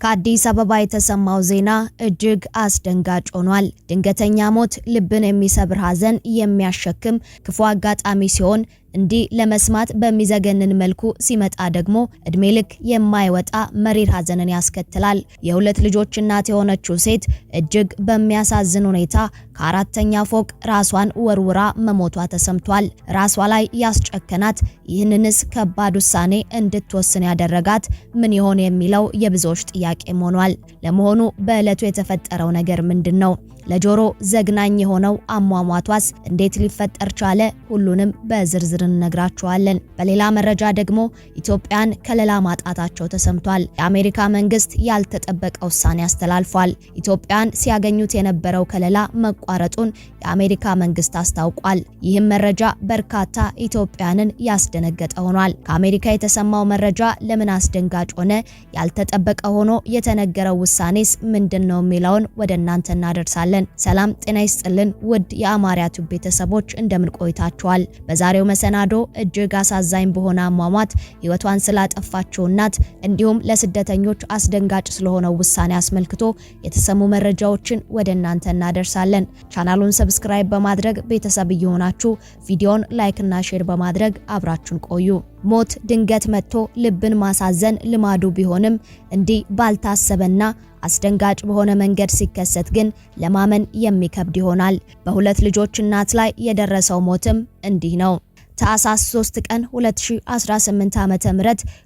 ከአዲስ አበባ የተሰማው ዜና እጅግ አስደንጋጭ ሆኗል። ድንገተኛ ሞት ልብን የሚሰብር ሐዘን የሚያሸክም ክፉ አጋጣሚ ሲሆን እንዲህ ለመስማት በሚዘገንን መልኩ ሲመጣ ደግሞ እድሜ ልክ የማይወጣ መሪር ሐዘንን ያስከትላል። የሁለት ልጆች እናት የሆነችው ሴት እጅግ በሚያሳዝን ሁኔታ ከአራተኛ ፎቅ ራሷን ወርውራ መሞቷ ተሰምቷል። ራሷ ላይ ያስጨከናት ይህንንስ ከባድ ውሳኔ እንድትወስን ያደረጋት ምን ይሆን የሚለው የብዙዎች ጥያቄም ሆኗል። ለመሆኑ በዕለቱ የተፈጠረው ነገር ምንድነው? ለጆሮ ዘግናኝ የሆነው አሟሟቷስ እንዴት ሊፈጠር ቻለ? ሁሉንም በዝርዝር እንነግራችኋለን። በሌላ መረጃ ደግሞ ኢትዮጵያን ከለላ ማጣታቸው ተሰምቷል። የአሜሪካ መንግስት ያልተጠበቀ ውሳኔ አስተላልፏል። ኢትዮጵያን ሲያገኙት የነበረው ከለላ መቋረጡን የአሜሪካ መንግስት አስታውቋል። ይህም መረጃ በርካታ ኢትዮጵያንን ያስደነገጠ ሆኗል። ከአሜሪካ የተሰማው መረጃ ለምን አስደንጋጭ ሆነ? ያልተጠበቀ ሆኖ የተነገረው ውሳኔስ ምንድነው የሚለውን ወደ እናንተ እናደርሳለን። ሰላም ጤና ይስጥልን ውድ የአማርያ ቲዩብ ቤተሰቦች እንደምን ቆይታችኋል? በዛሬው መሰናዶ እጅግ አሳዛኝ በሆነ አሟሟት ህይወቷን ስላጠፋችው እናት እንዲሁም ለስደተኞች አስደንጋጭ ስለሆነው ውሳኔ አስመልክቶ የተሰሙ መረጃዎችን ወደ እናንተ እናደርሳለን። ቻናሉን ሰብስክራይብ በማድረግ ቤተሰብ እየሆናችሁ ቪዲዮን ላይክ እና ሼር በማድረግ አብራችሁን ቆዩ። ሞት ድንገት መጥቶ ልብን ማሳዘን ልማዱ ቢሆንም እንዲህ ባልታሰበና አስደንጋጭ በሆነ መንገድ ሲከሰት ግን ለማመን የሚከብድ ይሆናል። በሁለት ልጆች እናት ላይ የደረሰው ሞትም እንዲህ ነው። ታህሳስ 3 ቀን 2018 ዓ.ም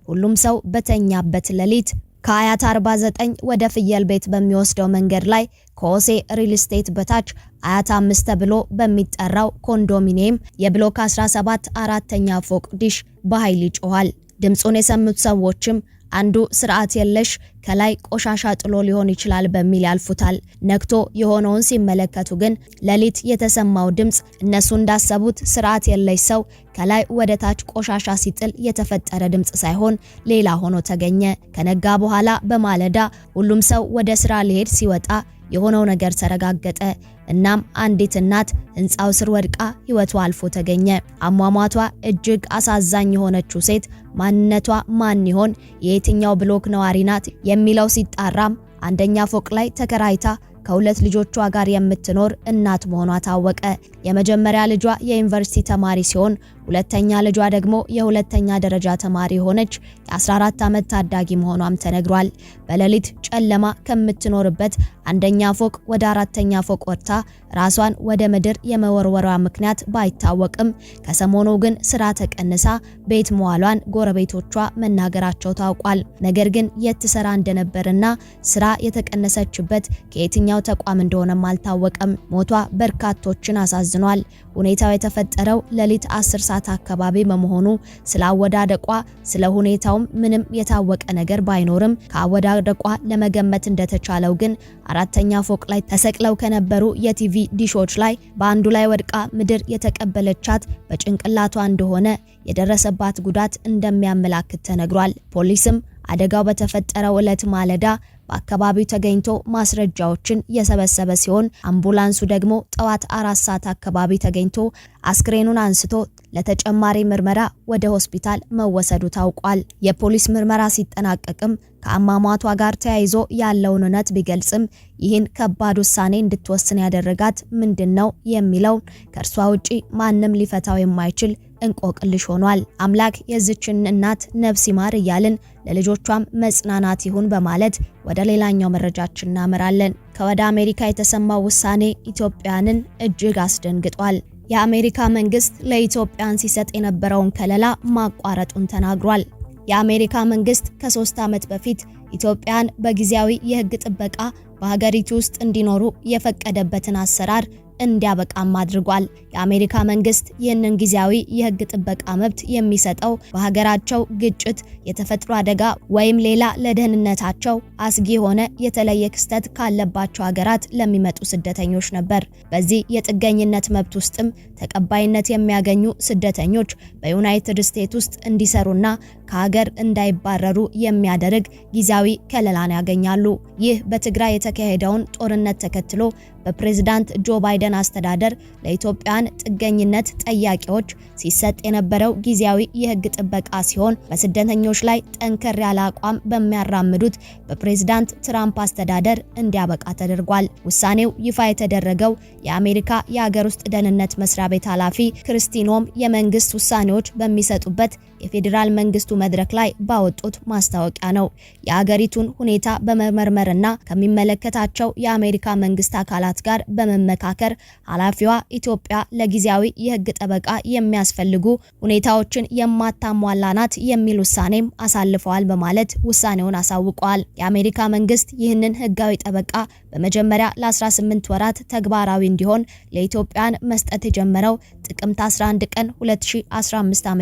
ሁሉም ሰው በተኛበት ሌሊት ከአያት 49 ወደ ፍየል ቤት በሚወስደው መንገድ ላይ ከሆሴ ሪል ስቴት በታች አያት 5 ተብሎ በሚጠራው ኮንዶሚኒየም የብሎክ 17 አራተኛ ፎቅ ዲሽ በኃይል ይጮሃል። ድምጹን የሰሙት ሰዎችም አንዱ ስርዓት የለሽ ከላይ ቆሻሻ ጥሎ ሊሆን ይችላል በሚል ያልፉታል። ነክቶ የሆነውን ሲመለከቱ ግን ሌሊት የተሰማው ድምጽ እነሱ እንዳሰቡት ስርዓት የለሽ ሰው ከላይ ወደ ታች ቆሻሻ ሲጥል የተፈጠረ ድምጽ ሳይሆን ሌላ ሆኖ ተገኘ። ከነጋ በኋላ በማለዳ ሁሉም ሰው ወደ ስራ ሊሄድ ሲወጣ የሆነው ነገር ተረጋገጠ። እናም አንዲት እናት ህንጻው ስር ወድቃ ህይወቷ አልፎ ተገኘ። አሟሟቷ እጅግ አሳዛኝ የሆነችው ሴት ማንነቷ ማን ይሆን? የየትኛው ብሎክ ነዋሪ ናት የሚለው ሲጣራም አንደኛ ፎቅ ላይ ተከራይታ ከሁለት ልጆቿ ጋር የምትኖር እናት መሆኗ ታወቀ። የመጀመሪያ ልጇ የዩኒቨርሲቲ ተማሪ ሲሆን ሁለተኛ ልጇ ደግሞ የሁለተኛ ደረጃ ተማሪ ሆነች የ14 ዓመት ታዳጊ መሆኗም ተነግሯል። በሌሊት ጨለማ ከምትኖርበት አንደኛ ፎቅ ወደ አራተኛ ፎቅ ወጥታ ራሷን ወደ ምድር የመወርወሯ ምክንያት ባይታወቅም ከሰሞኑ ግን ስራ ተቀንሳ ቤት መዋሏን ጎረቤቶቿ መናገራቸው ታውቋል። ነገር ግን የት ትሰራ እንደነበርና ስራ የተቀነሰችበት ከየትኛው ተቋም እንደሆነም አልታወቀም። ሞቷ በርካቶችን አሳዝኗል። ሁኔታው የተፈጠረው ሌሊት 10 ሰዓት አካባቢ በመሆኑ ስላወዳደቋ ስለ ሁኔታውም ምንም የታወቀ ነገር ባይኖርም ከአወዳደቋ ለመገመት እንደተቻለው ግን አራተኛ ፎቅ ላይ ተሰቅለው ከነበሩ የቲቪ ዲሾች ላይ በአንዱ ላይ ወድቃ ምድር የተቀበለቻት በጭንቅላቷ እንደሆነ የደረሰባት ጉዳት እንደሚያመላክት ተነግሯል። ፖሊስም አደጋው በተፈጠረው ዕለት ማለዳ በአካባቢው ተገኝቶ ማስረጃዎችን የሰበሰበ ሲሆን አምቡላንሱ ደግሞ ጠዋት 4 ሰዓት አካባቢ ተገኝቶ አስክሬኑን አንስቶ ለተጨማሪ ምርመራ ወደ ሆስፒታል መወሰዱ ታውቋል። የፖሊስ ምርመራ ሲጠናቀቅም ከአሟሟቷ ጋር ተያይዞ ያለውን እውነት ቢገልጽም ይህን ከባድ ውሳኔ እንድትወስን ያደረጋት ምንድነው የሚለው ከእርሷ ውጪ ማንም ሊፈታው የማይችል እንቆቅልሽ ሆኗል። አምላክ የዚችን እናት ነፍስ ይማር እያልን ለልጆቿም መጽናናት ይሁን በማለት ወደ ሌላኛው መረጃችን እናመራለን። ከወደ አሜሪካ የተሰማው ውሳኔ ኢትዮጵያንን እጅግ አስደንግጧል። የአሜሪካ መንግስት ለኢትዮጵያን ሲሰጥ የነበረውን ከለላ ማቋረጡን ተናግሯል። የአሜሪካ መንግስት ከ3 ዓመት በፊት ኢትዮጵያን በጊዜያዊ የህግ ጥበቃ በሀገሪቱ ውስጥ እንዲኖሩ የፈቀደበትን አሰራር እንዲያበቃም አድርጓል። የአሜሪካ መንግስት ይህንን ጊዜያዊ የህግ ጥበቃ መብት የሚሰጠው በሀገራቸው ግጭት፣ የተፈጥሮ አደጋ ወይም ሌላ ለደህንነታቸው አስጊ የሆነ የተለየ ክስተት ካለባቸው ሀገራት ለሚመጡ ስደተኞች ነበር። በዚህ የጥገኝነት መብት ውስጥም ተቀባይነት የሚያገኙ ስደተኞች በዩናይትድ ስቴትስ ውስጥ እንዲሰሩና ከሀገር እንዳይባረሩ የሚያደርግ ጊዜያዊ ከለላን ያገኛሉ። ይህ በትግራይ የተካሄደውን ጦርነት ተከትሎ በፕሬዝዳንት ጆ ባይደን አስተዳደር ለኢትዮጵያን ጥገኝነት ጠያቂዎች ሲሰጥ የነበረው ጊዜያዊ የህግ ጥበቃ ሲሆን በስደተኞች ላይ ጠንከር ያለ አቋም በሚያራምዱት በፕሬዝዳንት ትራምፕ አስተዳደር እንዲያበቃ ተደርጓል። ውሳኔው ይፋ የተደረገው የአሜሪካ የሀገር ውስጥ ደህንነት መስሪያ ቤት ኃላፊ ክርስቲኖም የመንግስት ውሳኔዎች በሚሰጡበት የፌዴራል መንግስቱ መድረክ ላይ ባወጡት ማስታወቂያ ነው። የሀገሪቱን ሁኔታ በመመርመርና ከሚመለከታቸው የአሜሪካ መንግስት አካላት ጋር በመመካከር ኃላፊዋ ኢትዮጵያ ለጊዜያዊ የህግ ጠበቃ የሚያስፈልጉ ሁኔታዎችን የማታሟላ ናት የሚል ውሳኔም አሳልፈዋል በማለት ውሳኔውን አሳውቀዋል። የአሜሪካ መንግስት ይህንን ህጋዊ ጠበቃ በመጀመሪያ ለ18 ወራት ተግባራዊ እንዲሆን ለኢትዮጵያን መስጠት የጀመረው ጥቅምት 11 ቀን 2015 ዓ.ም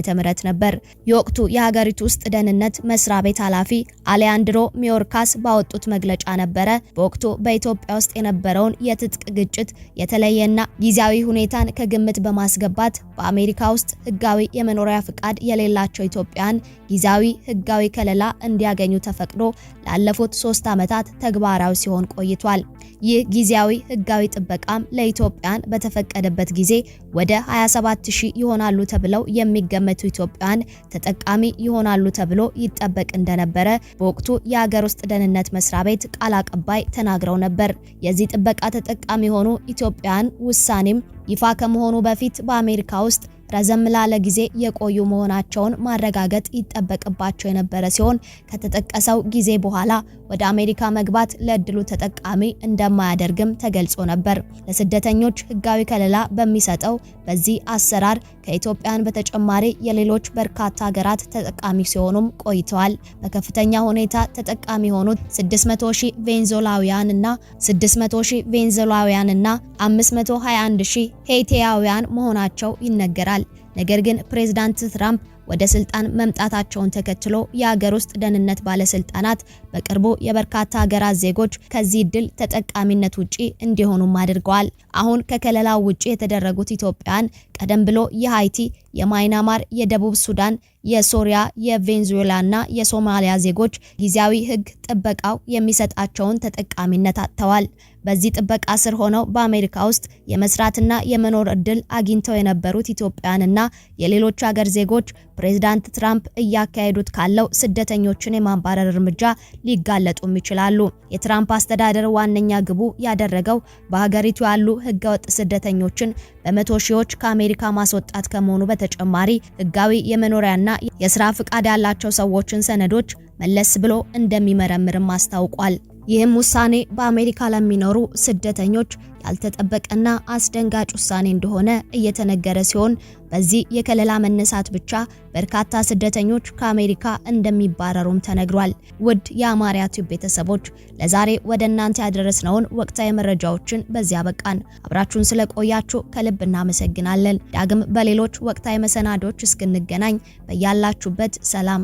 ነበር። የወቅቱ የሀገሪቱ ውስጥ ደህንነት መስሪያ ቤት ኃላፊ አሌያንድሮ ሚዮርካስ ባወጡት መግለጫ ነበረ በወቅቱ በኢትዮጵያ ውስጥ የነበረውን የትጥቅ ግጭት የተለየና ጊዜያዊ ሁኔታን ከግምት በማስገባት በአሜሪካ ውስጥ ህጋዊ የመኖሪያ ፍቃድ የሌላቸው ኢትዮጵያን ጊዜያዊ ህጋዊ ከለላ እንዲያገኙ ተፈቅዶ ላለፉት 3 ዓመታት ተግባራዊ ሲሆን ቆይቷል። ይህ ጊዜያዊ ህጋዊ ጥበቃም ለኢትዮጵያን በተፈቀደበት ጊዜ ወደ 27000 ይሆናሉ ተብለው የሚገመቱ ኢትዮጵያን ተጠቃሚ ይሆናሉ ተብሎ ይጠበቅ እንደነበረ በወቅቱ የሀገር ውስጥ ደህንነት መስሪያ ቤት ቃል አቀባይ ተናግረው ነበር። የዚህ ጥበቃ ተጠቃሚ የሆኑ ኢትዮጵያን ውሳኔም ይፋ ከመሆኑ በፊት በአሜሪካ ውስጥ ረዘም ላለ ጊዜ የቆዩ መሆናቸውን ማረጋገጥ ይጠበቅባቸው የነበረ ሲሆን ከተጠቀሰው ጊዜ በኋላ ወደ አሜሪካ መግባት ለእድሉ ተጠቃሚ እንደማያደርግም ተገልጾ ነበር። ለስደተኞች ህጋዊ ከለላ በሚሰጠው በዚህ አሰራር ከኢትዮጵያን በተጨማሪ የሌሎች በርካታ ሀገራት ተጠቃሚ ሲሆኑም ቆይተዋል። በከፍተኛ ሁኔታ ተጠቃሚ የሆኑት 600,000 ቬንዙዌላውያንና 521,000 ሄይቲያውያን መሆናቸው ይነገራል። ነገር ግን ፕሬዝዳንት ትራምፕ ወደ ስልጣን መምጣታቸውን ተከትሎ የሀገር ውስጥ ደህንነት ባለስልጣናት በቅርቡ የበርካታ ሀገራት ዜጎች ከዚህ እድል ተጠቃሚነት ውጪ እንዲሆኑም አድርገዋል። አሁን ከከለላው ውጪ የተደረጉት ኢትዮጵያን ቀደም ብሎ የሃይቲ፣ የማይናማር፣ የደቡብ ሱዳን፣ የሶሪያ፣ የቬንዙዌላና የሶማሊያ ዜጎች ጊዜያዊ ህግ ጥበቃው የሚሰጣቸውን ተጠቃሚነት አጥተዋል። በዚህ ጥበቃ ስር ሆነው በአሜሪካ ውስጥ የመስራትና የመኖር እድል አግኝተው የነበሩት ኢትዮጵያንና የሌሎች ሀገር ዜጎች ፕሬዝዳንት ትራምፕ እያካሄዱት ካለው ስደተኞችን የማባረር እርምጃ ሊጋለጡም ይችላሉ። የትራምፕ አስተዳደር ዋነኛ ግቡ ያደረገው በሀገሪቱ ያሉ ህገወጥ ስደተኞችን በመቶ ሺዎች ከአሜሪካ ማስወጣት ከመሆኑ በተጨማሪ ህጋዊ የመኖሪያና የስራ ፍቃድ ያላቸው ሰዎችን ሰነዶች መለስ ብሎ እንደሚመረምርም አስታውቋል። ይህም ውሳኔ በአሜሪካ ለሚኖሩ ስደተኞች ያልተጠበቀና አስደንጋጭ ውሳኔ እንደሆነ እየተነገረ ሲሆን በዚህ የከለላ መነሳት ብቻ በርካታ ስደተኞች ከአሜሪካ እንደሚባረሩም ተነግሯል። ውድ የአማርያ ቲዩብ ቤተሰቦች ለዛሬ ወደ እናንተ ያደረስነውን ወቅታዊ መረጃዎችን በዚያ በቃን። አብራችሁን ስለቆያችሁ ከልብ እናመሰግናለን። ዳግም በሌሎች ወቅታዊ መሰናዶች እስክንገናኝ በያላችሁበት ሰላም